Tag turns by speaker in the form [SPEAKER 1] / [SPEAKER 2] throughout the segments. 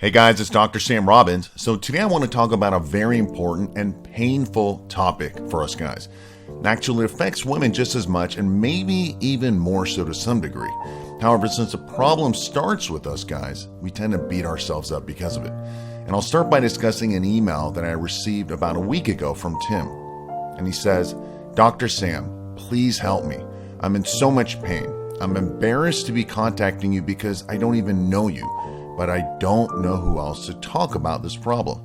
[SPEAKER 1] Hey guys, it's Dr. Sam Robbins. So today I want to talk about a very important and painful topic for us guys. Actually, it affects women just as much and maybe even more so to some degree. However, since the problem starts with us guys, we tend to beat ourselves up because of it. And I'll start by discussing an email that I received about a week ago from Tim. And he says, Dr. Sam, please help me. I'm in so much pain. I'm embarrassed to be contacting you because I don't even know you, but I don't know who else to talk about this problem.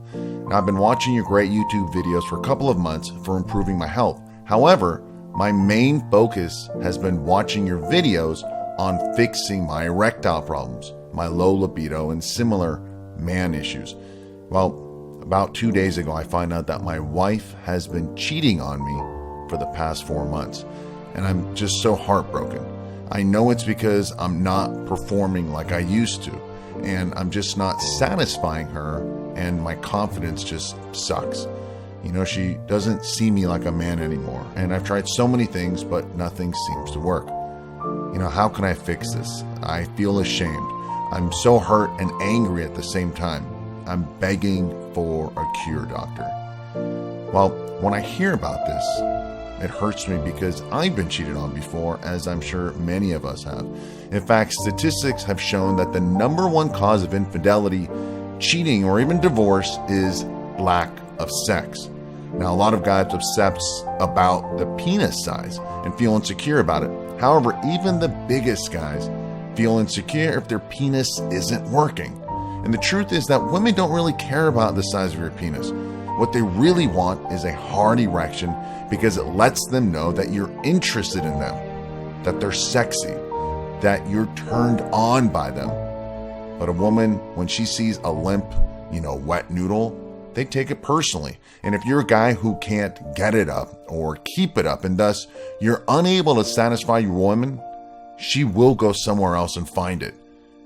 [SPEAKER 1] Now, I've been watching your great YouTube videos for a couple of months for improving my health. However, my main focus has been watching your videos on fixing my erectile problems, my low libido, and similar man issues. Well, about 2 days ago, I find out that my wife has been cheating on me for the past 4 months, and I'm just so heartbroken. I know it's because I'm not performing like I used to, and I'm just not satisfying her, and my confidence just sucks. You know, she doesn't see me like a man anymore, and I've tried so many things, but nothing seems to work. You know, how can I fix this? I feel ashamed. I'm so hurt and angry at the same time. I'm begging for a cure, doctor. Well, when I hear about this, it hurts me because I've been cheated on before, as I'm sure many of us have. In fact, statistics have shown that the number one cause of infidelity, cheating, or even divorce is lack of sex. Now, a lot of guys obsess about the penis size and feel insecure about it. However, even the biggest guys feel insecure if their penis isn't working. And the truth is that women don't really care about the size of your penis. What they really want is a hard erection because it lets them know that you're interested in them, that they're sexy, that you're turned on by them. But a woman, when she sees a limp, wet noodle, they take it personally. And if you're a guy who can't get it up or keep it up, and thus you're unable to satisfy your woman, she will go somewhere else and find it.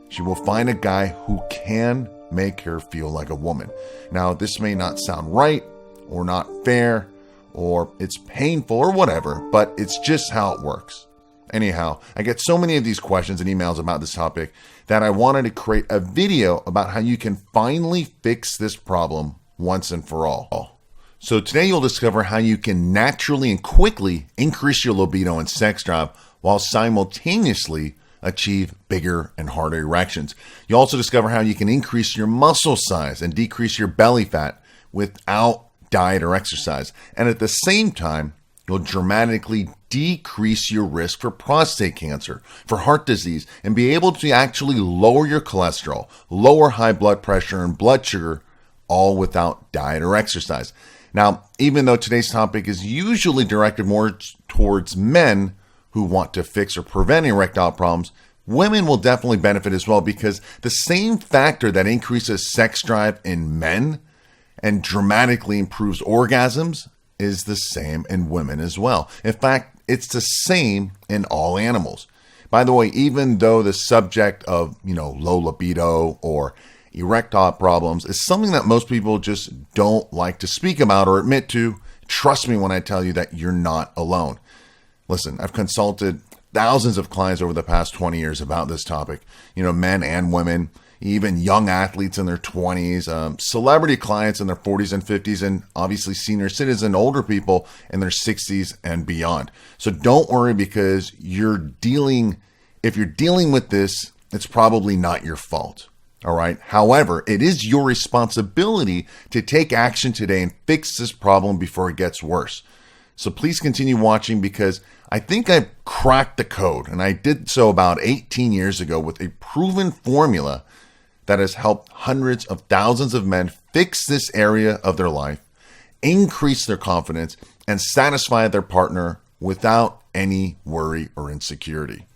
[SPEAKER 1] She will find a guy who can make her feel like a woman. Now, this may not sound right or not fair or it's painful or whatever, but it's just how it works. Anyhow, I get so many of these questions and emails about this topic that I wanted to create a video about how you can finally fix this problem once and for all. So today you'll discover how you can naturally and quickly increase your libido and sex drive while simultaneously achieve bigger and harder erections. You'll also discover how you can increase your muscle size and decrease your belly fat without diet or exercise. And at the same time, you'll dramatically decrease your risk for prostate cancer, for heart disease, and be able to actually lower your cholesterol, lower high blood pressure and blood sugar, all without diet or exercise. Now, even though today's topic is usually directed more towards men who want to fix or prevent erectile problems, women will definitely benefit as well, because the same factor that increases sex drive in men and dramatically improves orgasms is the same in women as well. In fact, it's the same in all animals. By the way, even though the subject of, low libido or erectile problems is something that most people just don't like to speak about or admit to, trust me when I tell you that you're not alone. Listen, I've consulted thousands of clients over the past 20 years about this topic, men and women, even young athletes in their 20s, celebrity clients in their 40s and 50s, and obviously senior citizen, older people in their 60s and beyond. So don't worry, because if you're dealing with this, it's probably not your fault. All right. However, it is your responsibility to take action today and fix this problem before it gets worse. So please continue watching, because I think I've cracked the code, and I did so about 18 years ago with a proven formula that has helped hundreds of thousands of men fix this area of their life, increase their confidence, and satisfy their partner without any worry or insecurity.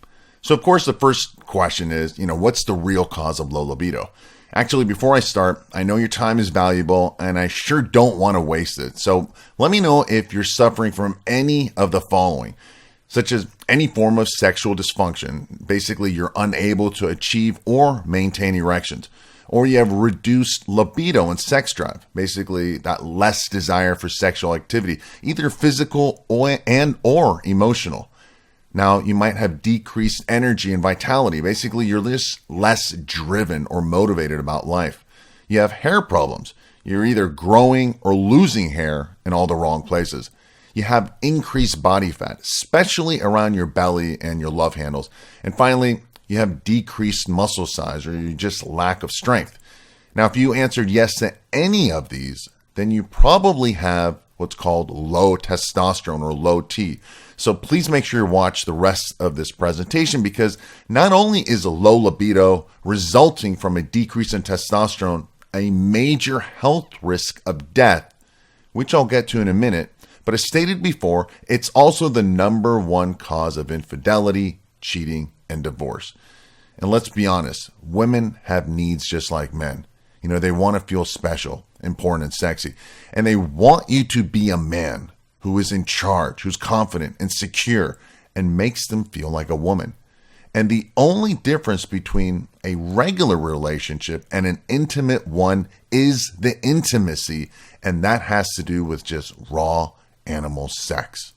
[SPEAKER 1] So, of course, the first question is, what's the real cause of low libido? Actually, before I start, I know your time is valuable, and I sure don't want to waste it. So let me know if you're suffering from any of the following, such as any form of sexual dysfunction. Basically, you're unable to achieve or maintain erections, or you have reduced libido and sex drive, basically that less desire for sexual activity, either physical or emotional. Now, you might have decreased energy and vitality. Basically, you're just less driven or motivated about life. You have hair problems. You're either growing or losing hair in all the wrong places. You have increased body fat, especially around your belly and your love handles. And finally, you have decreased muscle size, or you just lack of strength. Now, if you answered yes to any of these, then you probably have what's called low testosterone, or low T. So please make sure you watch the rest of this presentation, because not only is a low libido resulting from a decrease in testosterone a major health risk of death, which I'll get to in a minute, but as stated before, it's also the number one cause of infidelity, cheating, and divorce. And let's be honest, women have needs just like men. They want to feel special, important, and sexy. And they want you to be a man who is in charge, who's confident and secure, and makes them feel like a woman. And the only difference between a regular relationship and an intimate one is the intimacy. And that has to do with just raw animal sex.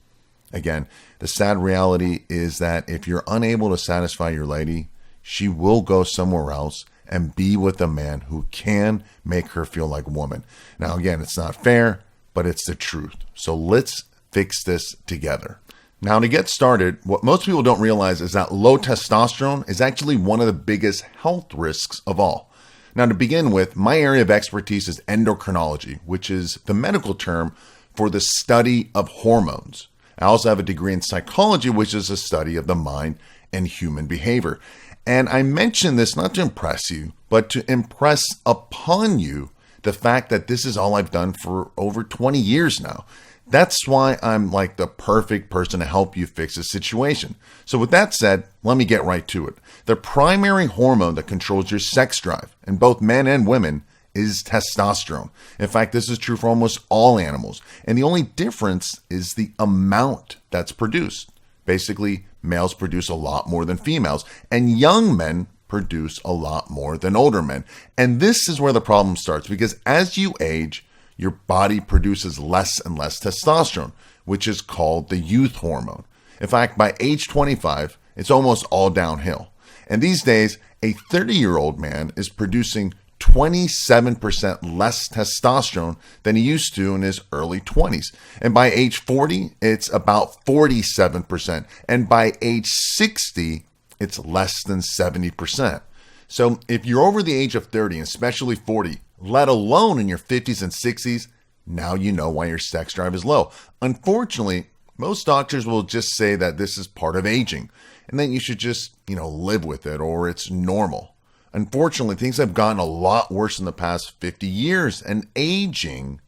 [SPEAKER 1] Again, the sad reality is that if you're unable to satisfy your lady, she will go somewhere else and be with a man who can make her feel like a woman. Now, again, it's not fair, but it's the truth. So let's fix this together. Now, to get started, what most people don't realize is that low testosterone is actually one of the biggest health risks of all. Now, to begin with, my area of expertise is endocrinology, which is the medical term for the study of hormones. I also have a degree in psychology, which is a study of the mind and human behavior. And I mention this not to impress you, but to impress upon you the fact that this is all I've done for over 20 years now. That's why I'm like the perfect person to help you fix a situation. So with that said, let me get right to it. The primary hormone that controls your sex drive in both men and women is testosterone. In fact, this is true for almost all animals. And the only difference is the amount that's produced. Basically, males produce a lot more than females, and young men produce a lot more than older men. And this is where the problem starts, because as you age, your body produces less and less testosterone, which is called the youth hormone. In fact, by age 25, it's almost all downhill. And these days, a 30-year-old man is producing 27% less testosterone than he used to in his early 20s. And by age 40, it's about 47%. And by age 60, it's less than 70%. So if you're over the age of 30, and especially 40, let alone in your 50s and 60s, now you know why your sex drive is low. Unfortunately, most doctors will just say that this is part of aging, and then you should just, live with it, or it's normal. Unfortunately, things have gotten a lot worse in the past 50 years, and aging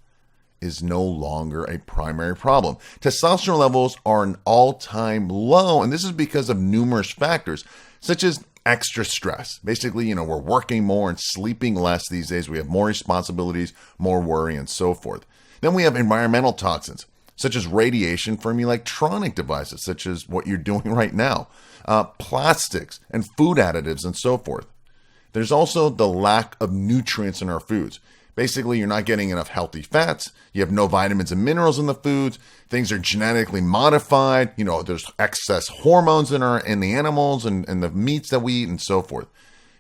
[SPEAKER 1] is no longer a primary problem. Testosterone levels are an all-time low, and this is because of numerous factors, such as extra stress. Basically, we're working more and sleeping less these days. We have more responsibilities, more worry, and so forth. Then we have environmental toxins, such as radiation from electronic devices, such as what you're doing right now, plastics and food additives, and so forth. There's also the lack of nutrients in our foods. Basically, you're not getting enough healthy fats. You have no vitamins and minerals in the foods. Things are genetically modified. There's excess hormones in the animals and the meats that we eat, and so forth.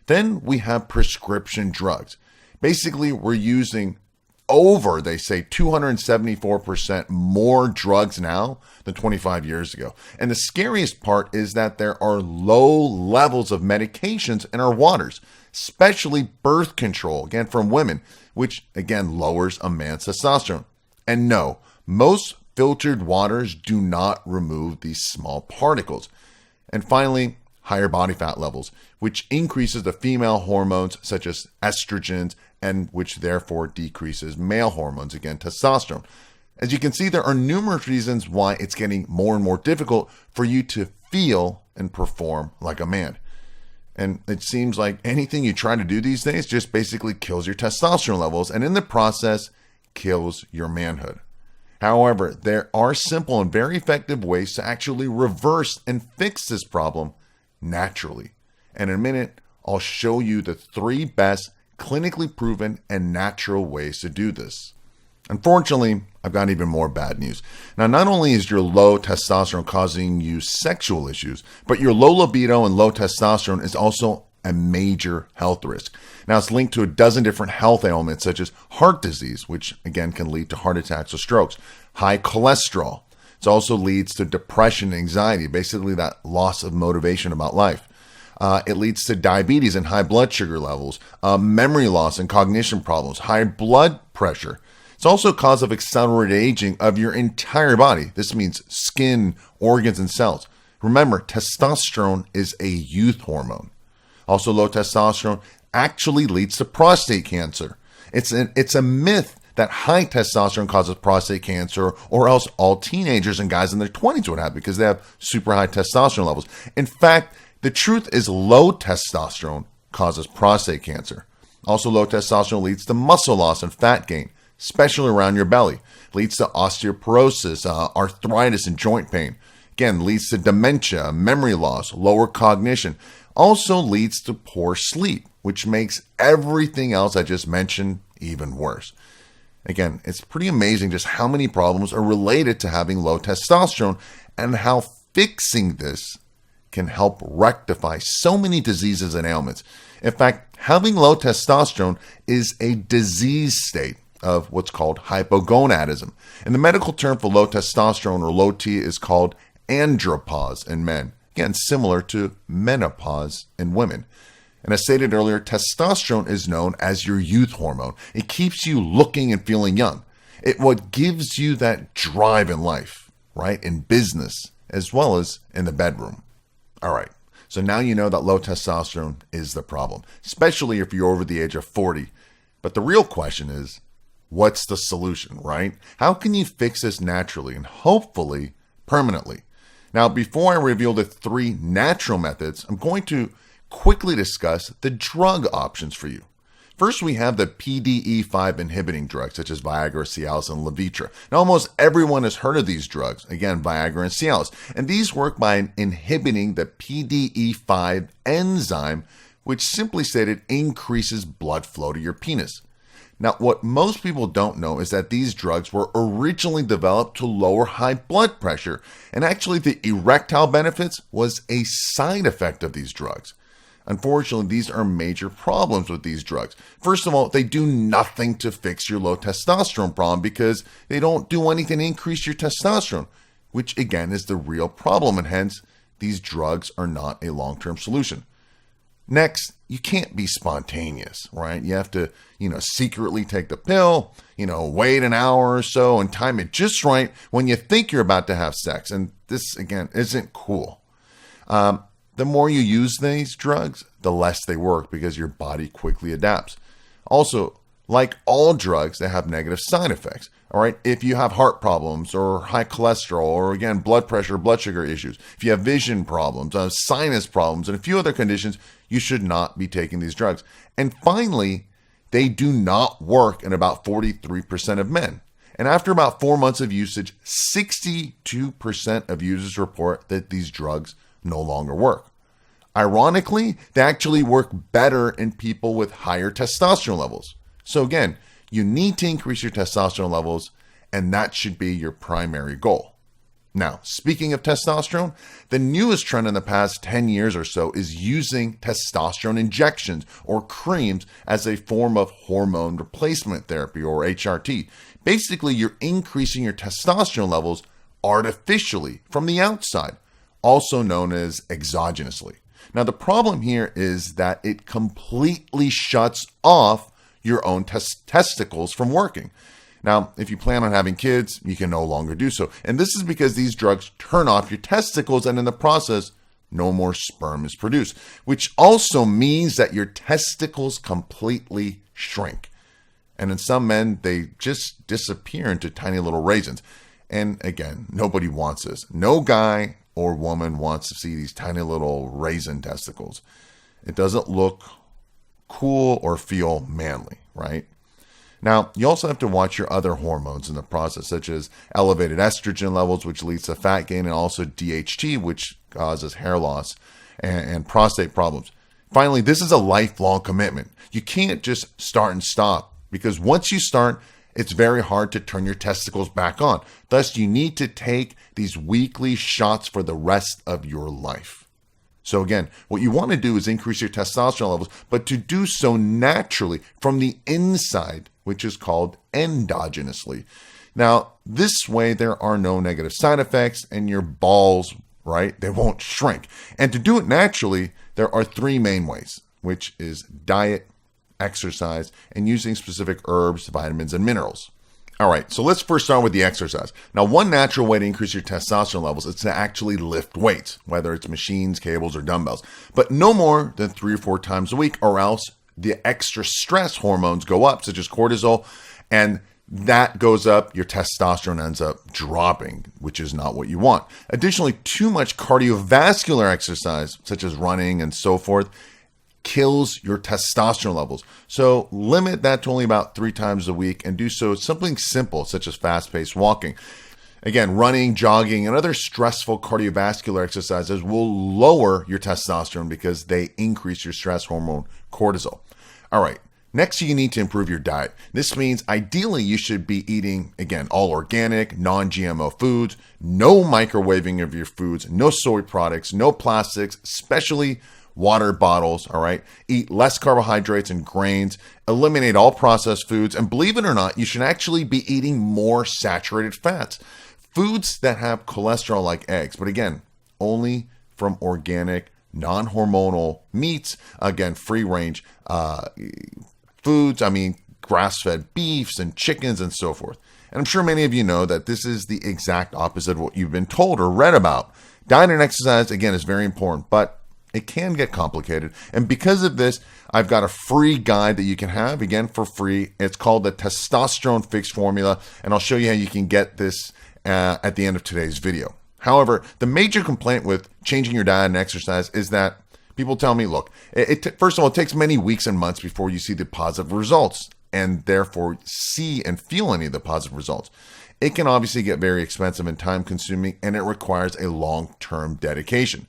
[SPEAKER 1] Then we have prescription drugs. Basically, we're using over, they say, 274% more drugs now than 25 years ago. And the scariest part is that there are low levels of medications in our waters, especially birth control, again, from women, which, again, lowers a man's testosterone. And no, most filtered waters do not remove these small particles. And finally, higher body fat levels, which increases the female hormones such as estrogens, and which therefore decreases male hormones, again, testosterone. As you can see, there are numerous reasons why it's getting more and more difficult for you to feel and perform like a man. And it seems like anything you try to do these days just basically kills your testosterone levels, and in the process, kills your manhood. However, there are simple and very effective ways to actually reverse and fix this problem naturally. And in a minute, I'll show you the 3 best clinically proven and natural ways to do this. Unfortunately, I've got even more bad news. Now, not only is your low testosterone causing you sexual issues, but your low libido and low testosterone is also a major health risk. Now, it's linked to a dozen different health ailments, such as heart disease, which again can lead to heart attacks or strokes, high cholesterol. It also leads to depression and anxiety, basically that loss of motivation about life. It leads to diabetes and high blood sugar levels, memory loss and cognition problems, high blood pressure. It's also a cause of accelerated aging of your entire body. This means skin, organs, and cells. Remember, testosterone is a youth hormone. Also, low testosterone actually leads to prostate cancer. It's a myth that high testosterone causes prostate cancer, or else all teenagers and guys in their 20s would have, because they have super high testosterone levels. In fact, the truth is low testosterone causes prostate cancer. Also, low testosterone leads to muscle loss and fat gain, especially around your belly. It leads to osteoporosis, arthritis, and joint pain. Again, leads to dementia, memory loss, lower cognition. Also leads to poor sleep, which makes everything else I just mentioned even worse. Again, it's pretty amazing just how many problems are related to having low testosterone and how fixing this can help rectify so many diseases and ailments. In fact, having low testosterone is a disease state of what's called hypogonadism. And the medical term for low testosterone, or low T, is called andropause in men. Again, similar to menopause in women. And as stated earlier, testosterone is known as your youth hormone. It keeps you looking and feeling young. It what gives you that drive in life, right? In business, as well as in the bedroom. All right, so now you know that low testosterone is the problem, especially if you're over the age of 40. But the real question is, what's the solution, right? How can you fix this naturally and hopefully permanently? Now, before I reveal the 3 natural methods, I'm going to quickly discuss the drug options for you. First, we have the PDE5 inhibiting drugs, such as Viagra, Cialis, and Levitra. Now, almost everyone has heard of these drugs, again, Viagra and Cialis, and these work by inhibiting the PDE5 enzyme, which simply stated increases blood flow to your penis. Now, what most people don't know is that these drugs were originally developed to lower high blood pressure, and actually the erectile benefits was a side effect of these drugs. Unfortunately, these are major problems with these drugs. First of all, they do nothing to fix your low testosterone problem because they don't do anything to increase your testosterone, which again is the real problem, and hence these drugs are not a long-term solution. Next, you can't be spontaneous, right? You have to, secretly take the pill, wait an hour or so and time it just right when you think you're about to have sex. And this, again, isn't cool. The more you use these drugs, the less they work because your body quickly adapts. Also, like all drugs, they have negative side effects. All right. If you have heart problems or high cholesterol or again, blood pressure, blood sugar issues, if you have vision problems, sinus problems, and a few other conditions, you should not be taking these drugs. And finally, they do not work in about 43% of men. And after about 4 months of usage, 62% of users report that these drugs no longer work. Ironically, they actually work better in people with higher testosterone levels. So again, you need to increase your testosterone levels, and that should be your primary goal. Now, speaking of testosterone, the newest trend in the past 10 years or so is using testosterone injections or creams as a form of hormone replacement therapy, or HRT. Basically, you're increasing your testosterone levels artificially from the outside, also known as exogenously. Now, the problem here is that it completely shuts off your own testicles from working. Now, if you plan on having kids, you can no longer do so. And this is because these drugs turn off your testicles, and in the process, no more sperm is produced, which also means that your testicles completely shrink. And in some men, they just disappear into tiny little raisins. And again, nobody wants this. No guy or woman wants to see these tiny little raisin testicles. It doesn't look cool or feel manly, right? Now, you also have to watch your other hormones in the process, such as elevated estrogen levels, which leads to fat gain, and also DHT, which causes hair loss and prostate problems. Finally, this is a lifelong commitment. You can't just start and stop, because once you start, it's very hard to turn your testicles back on. Thus, you need to take these weekly shots for the rest of your life. So again, what you want to do is increase your testosterone levels, but to do so naturally from the inside, which is called endogenously. Now, this way there are no negative side effects and your balls, right, they won't shrink. And to do it naturally, there are three main ways, which is diet, exercise, and using specific herbs, vitamins, and minerals. All right, so let's first start with the exercise. Now, one natural way to increase your testosterone levels is to actually lift weights, whether it's machines, cables, or dumbbells, but no more than 3 or 4 times a week, or else the extra stress hormones go up, such as cortisol, and that goes up, your testosterone ends up dropping, which is not what you want. Additionally, too much cardiovascular exercise, such as running and so forth, kills your testosterone levels. So limit that to only about 3 times a week and do so something simple, such as fast-paced walking. Again, running, jogging, and other stressful cardiovascular exercises will lower your testosterone because they increase your stress hormone, cortisol. All right. Next, you need to improve your diet. This means ideally you should be eating, again, all organic, non-GMO foods, no microwaving of your foods, no soy products, no plastics, especially water bottles, all right? Eat less carbohydrates and grains, eliminate all processed foods, and believe it or not, you should actually be eating more saturated fats. Foods that have cholesterol like eggs, but again, only from organic, non-hormonal meats, again, free-range foods, grass-fed beefs and chickens and so forth. And I'm sure many of you know that this is the exact opposite of what you've been told or read about. Diet and exercise, again, is very important, but it can get complicated. And because of this, I've got a free guide that you can have, again, for free. It's called the Testosterone Fix Formula, and I'll show you how you can get this at the end of today's video. However, the major complaint with changing your diet and exercise is that people tell me, look, first of all, it takes many weeks and months before you see the positive results and therefore see and feel any of the positive results. It can obviously get very expensive and time consuming, and it requires a long-term dedication.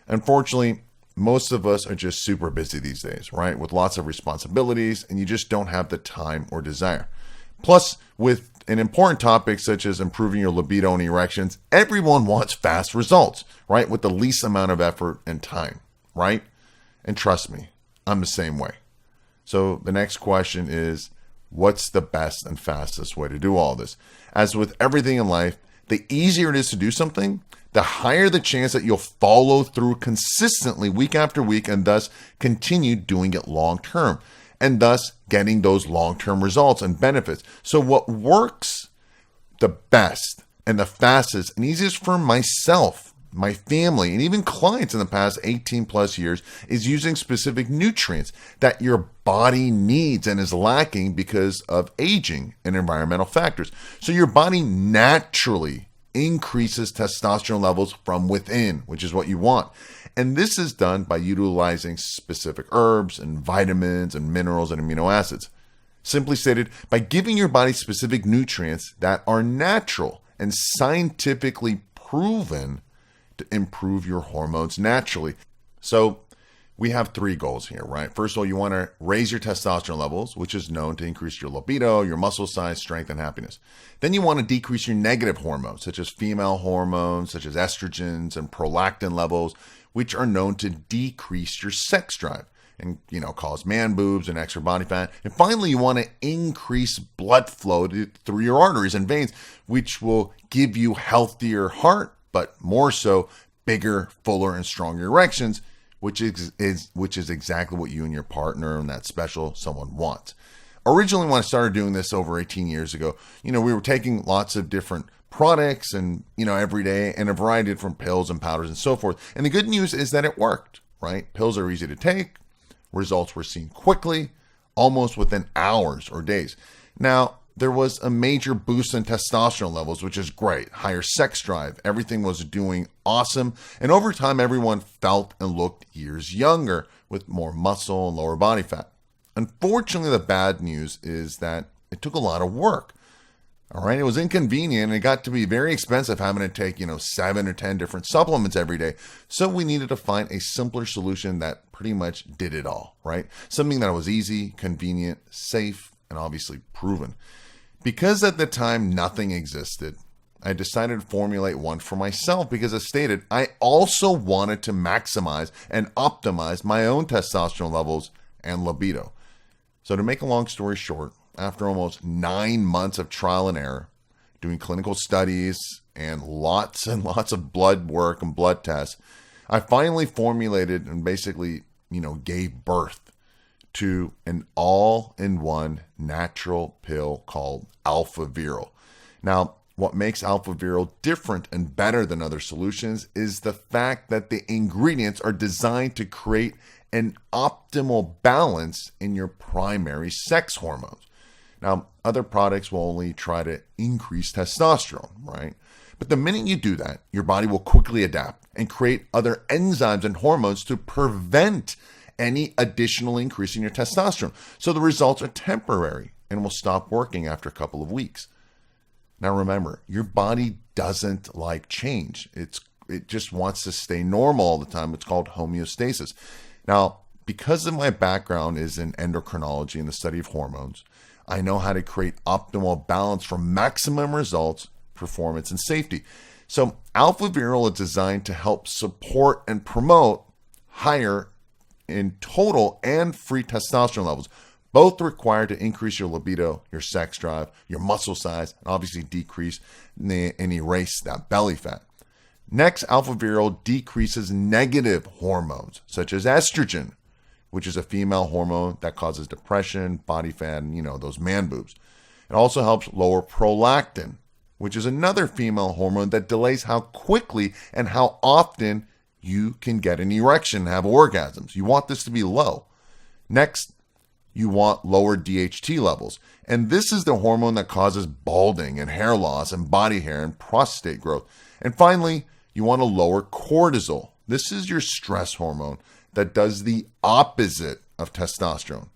[SPEAKER 1] Unfortunately, most of us are just super busy these days, right? With lots of responsibilities, and you just don't have the time or desire. Plus, with an important topic such as improving your libido and erections, everyone wants fast results, right? With the least amount of effort and time, right? And trust me, I'm the same way. So the next question is, what's the best and fastest way to do all this? As with everything in life, the easier it is to do something, the higher the chance that you'll follow through consistently week after week and thus continue doing it long term and thus getting those long-term results and benefits. So what works the best and the fastest and easiest for myself, my family, and even clients in the past 18 plus years is using specific nutrients that your body needs and is lacking because of aging and environmental factors. So your body naturally increases testosterone levels from within, which is what you want. And this is done by utilizing specific herbs and vitamins and minerals and amino acids. Simply stated, by giving your body specific nutrients that are natural and scientifically proven to improve your hormones naturally. So we have 3 goals here, right? First of all, you want to raise your testosterone levels, which is known to increase your libido, your muscle size, strength, and happiness. Then you want to decrease your negative hormones, such as female hormones, such as estrogens and prolactin levels, which are known to decrease your sex drive and, cause man boobs and extra body fat. And finally, you want to increase blood flow through your arteries and veins, which will give you healthier heart, but more so bigger, fuller, and stronger erections, which is exactly what you and your partner and that special someone wants. Originally, when I started doing this over 18 years ago, we were taking lots of different products and, every day, and a variety of different pills and powders and so forth. And the good news is that it worked, right? Pills are easy to take. Results were seen quickly, almost within hours or days. Now, there was a major boost in testosterone levels, which is great. Higher sex drive. Everything was doing awesome. And over time, everyone felt and looked years younger with more muscle and lower body fat. Unfortunately, the bad news is that it took a lot of work. All right, it was inconvenient and it got to be very expensive having to take, 7 or 10 different supplements every day. So we needed to find a simpler solution that pretty much did it all, right? Something that was easy, convenient, safe, and obviously proven. Because at the time nothing existed, I decided to formulate one for myself because, as stated, I also wanted to maximize and optimize my own testosterone levels and libido. So to make a long story short, after almost 9 months of trial and error, doing clinical studies and lots of blood work and blood tests, I finally formulated and basically, gave birth to an all-in-one natural pill called Alpha Viral. Now, what makes Alpha Viral different and better than other solutions is the fact that the ingredients are designed to create an optimal balance in your primary sex hormones. Now, other products will only try to increase testosterone, right? But the minute you do that, your body will quickly adapt and create other enzymes and hormones to prevent any additional increase in your testosterone. So the results are temporary and will stop working after a couple of weeks. Now remember, your body doesn't like change. It just wants to stay normal all the time. It's called homeostasis. Now, because of my background is in endocrinology and the study of hormones, I know how to create optimal balance for maximum results, performance, and safety. So Alpha Viral is designed to help support and promote higher in total and free testosterone levels, both required to increase your libido, your sex drive, your muscle size, and obviously decrease and erase that belly fat. Next, Alpha Viral decreases negative hormones such as estrogen, which is a female hormone that causes depression, body fat, and those man boobs. It also helps lower prolactin, which is another female hormone that delays how quickly and how often you can get an erection and have orgasms. You want this to be low. Next, you want lower DHT levels. And this is the hormone that causes balding and hair loss and body hair and prostate growth. And finally, you want to lower cortisol. This is your stress hormone that does the opposite of testosterone.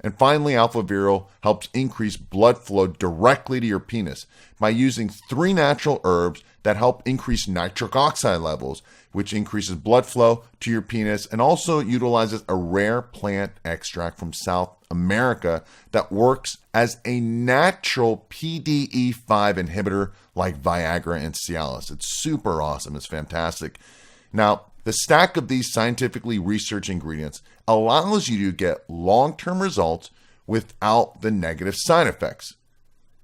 [SPEAKER 1] And finally, Alpha Viral helps increase blood flow directly to your penis by using 3 natural herbs that help increase nitric oxide levels, which increases blood flow to your penis, and also utilizes a rare plant extract from South America that works as a natural PDE5 inhibitor like Viagra and Cialis. It's super awesome. It's fantastic. Now, the stack of these scientifically researched ingredients allows you to get long-term results without the negative side effects.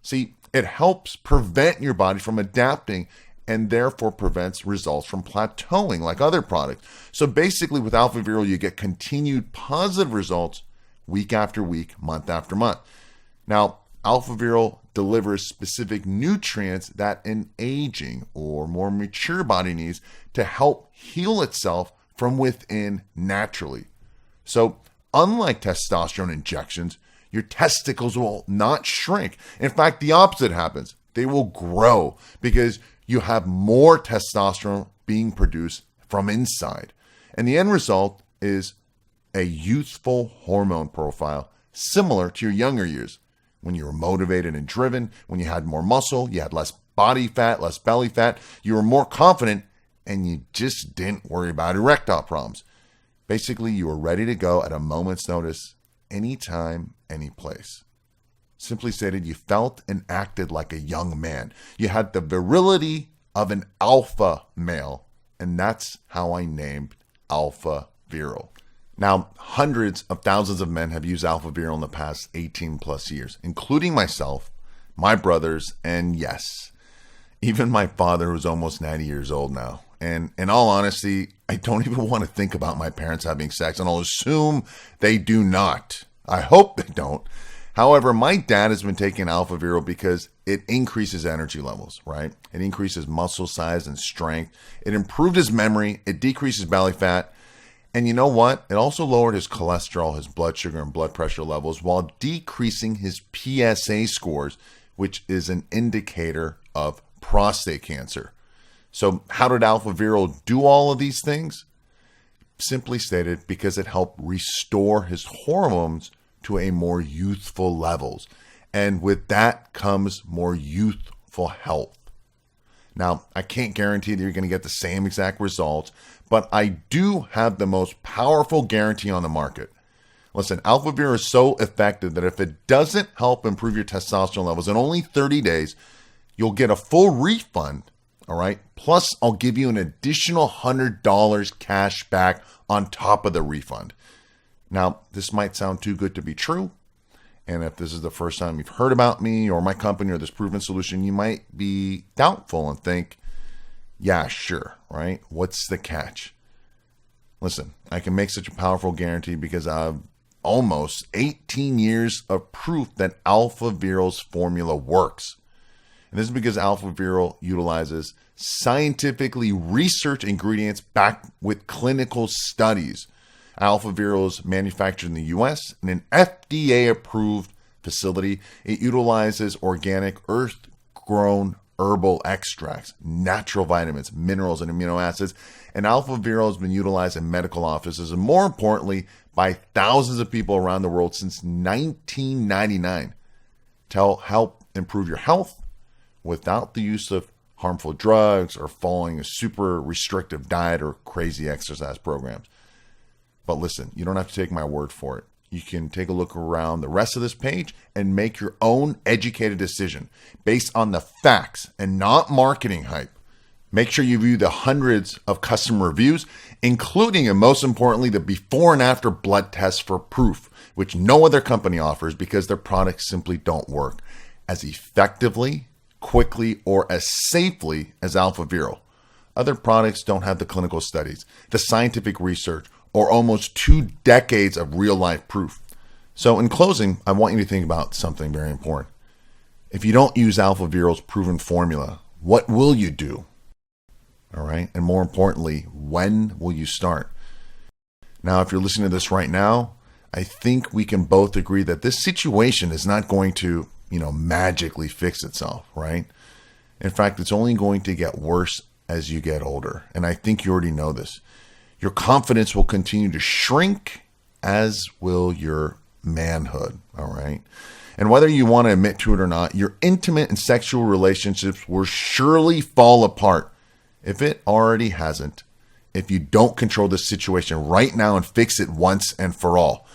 [SPEAKER 1] See, it helps prevent your body from adapting and therefore prevents results from plateauing like other products. So basically with Alpha Viral, you get continued positive results week after week, month after month. Now, Alpha Viral delivers specific nutrients that an aging or more mature body needs to help heal itself from within naturally. So, unlike testosterone injections, your testicles will not shrink. In fact, the opposite happens. They will grow because you have more testosterone being produced from inside. And the end result is a youthful hormone profile similar to your younger years. When you were motivated and driven, when you had more muscle, you had less body fat, less belly fat, you were more confident, and you just didn't worry about erectile problems. Basically, you were ready to go at a moment's notice, anytime, any place. Simply stated, you felt and acted like a young man. You had the virility of an alpha male, and that's how I named Alpha Viral. Now, hundreds of thousands of men have used Alpha Viral in the past 18 plus years, including myself, my brothers, and yes, even my father, who's almost 90 years old now. And in all honesty, I don't even want to think about my parents having sex, and I'll assume they do not. I hope they don't. However, my dad has been taking Alpha Viral because it increases energy levels, right? It increases muscle size and strength. It improved his memory. It decreases belly fat. And you know what? It also lowered his cholesterol, his blood sugar, and blood pressure levels while decreasing his PSA scores, which is an indicator of prostate cancer. So how did Alpha Viral do all of these things? Simply stated, because it helped restore his hormones to a more youthful levels. And with that comes more youthful health. Now, I can't guarantee that you're going to get the same exact results, but I do have the most powerful guarantee on the market. Listen, Alpha Viral is so effective that if it doesn't help improve your testosterone levels in only 30 days, you'll get a full refund, all right? Plus, I'll give you an additional $100 cash back on top of the refund. Now, this might sound too good to be true. And if this is the first time you've heard about me or my company or this proven solution, you might be doubtful and think, yeah, sure, right? What's the catch? Listen, I can make such a powerful guarantee because I've almost 18 years of proof that Alpha Viral's formula works. And this is because Alpha Viral utilizes scientifically researched ingredients backed with clinical studies. Alpha Viral is manufactured in the U.S. in an FDA-approved facility. It utilizes organic, earth-grown herbal extracts, natural vitamins, minerals, and amino acids. And Alpha Viral has been utilized in medical offices and, more importantly, by thousands of people around the world since 1999 to help improve your health without the use of harmful drugs or following a super restrictive diet or crazy exercise programs. But listen, you don't have to take my word for it. You can take a look around the rest of this page and make your own educated decision based on the facts and not marketing hype. Make sure you view the hundreds of customer reviews, including and most importantly, the before and after blood tests for proof, which no other company offers because their products simply don't work as effectively, quickly, or as safely as Alpha Viral. Other products don't have the clinical studies, the scientific research, or almost 2 decades of real-life proof. So in closing, I want you to think about something very important. If you don't use Alpha Viral's proven formula, what will you do? All right. And more importantly, when will you start? Now, if you're listening to this right now, I think we can both agree that this situation is not going to, magically fix itself, right? In fact, it's only going to get worse as you get older. And I think you already know this. Your confidence will continue to shrink, as will your manhood, all right? And whether you want to admit to it or not, your intimate and sexual relationships will surely fall apart if it already hasn't, if you don't control the situation right now and fix it once and for all.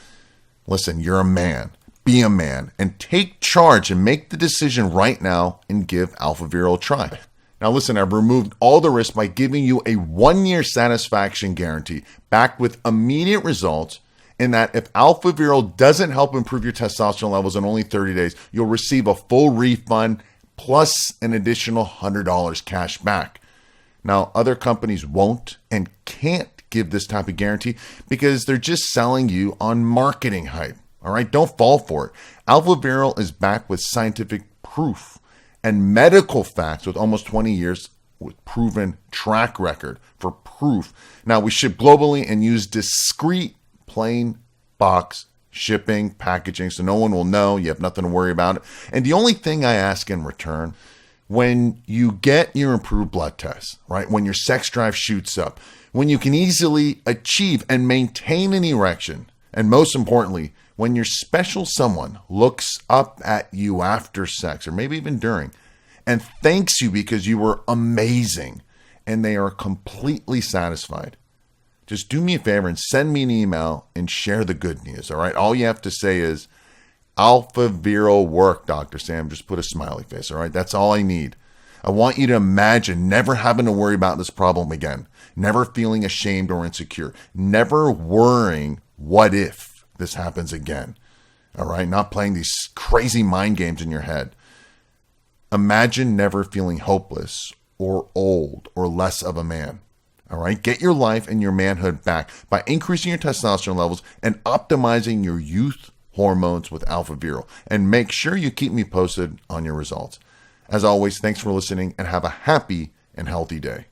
[SPEAKER 1] Listen, you're a man. Be a man and take charge and make the decision right now and give Alpha Viral a try. Now listen, I've removed all the risk by giving you a 1-year satisfaction guarantee backed with immediate results, in that if Alpha Viral doesn't help improve your testosterone levels in only 30 days, you'll receive a full refund plus an additional $100 cash back. Now, other companies won't and can't give this type of guarantee because they're just selling you on marketing hype. All right, don't fall for it. Alpha Viral is backed with scientific proof and medical facts with almost 20 years with proven track record for proof. Now, we ship globally and use discreet plain box shipping, packaging, so no one will know. You have nothing to worry about. And the only thing I ask in return, when you get your improved blood test, right, when your sex drive shoots up, when you can easily achieve and maintain an erection, and most importantly, when your special someone looks up at you after sex, or maybe even during, and thanks you because you were amazing, and they are completely satisfied, just do me a favor and send me an email and share the good news, all right? All you have to say is, Alpha Viral work, Dr. Sam. Just put a smiley face, all right? That's all I need. I want you to imagine never having to worry about this problem again, never feeling ashamed or insecure, never worrying, what if this happens again, all right? Not playing these crazy mind games in your head. Imagine never feeling hopeless or old or less of a man, all right? Get your life and your manhood back by increasing your testosterone levels and optimizing your youth hormones with Alpha Viral. And make sure you keep me posted on your results. As always, thanks for listening and have a happy and healthy day.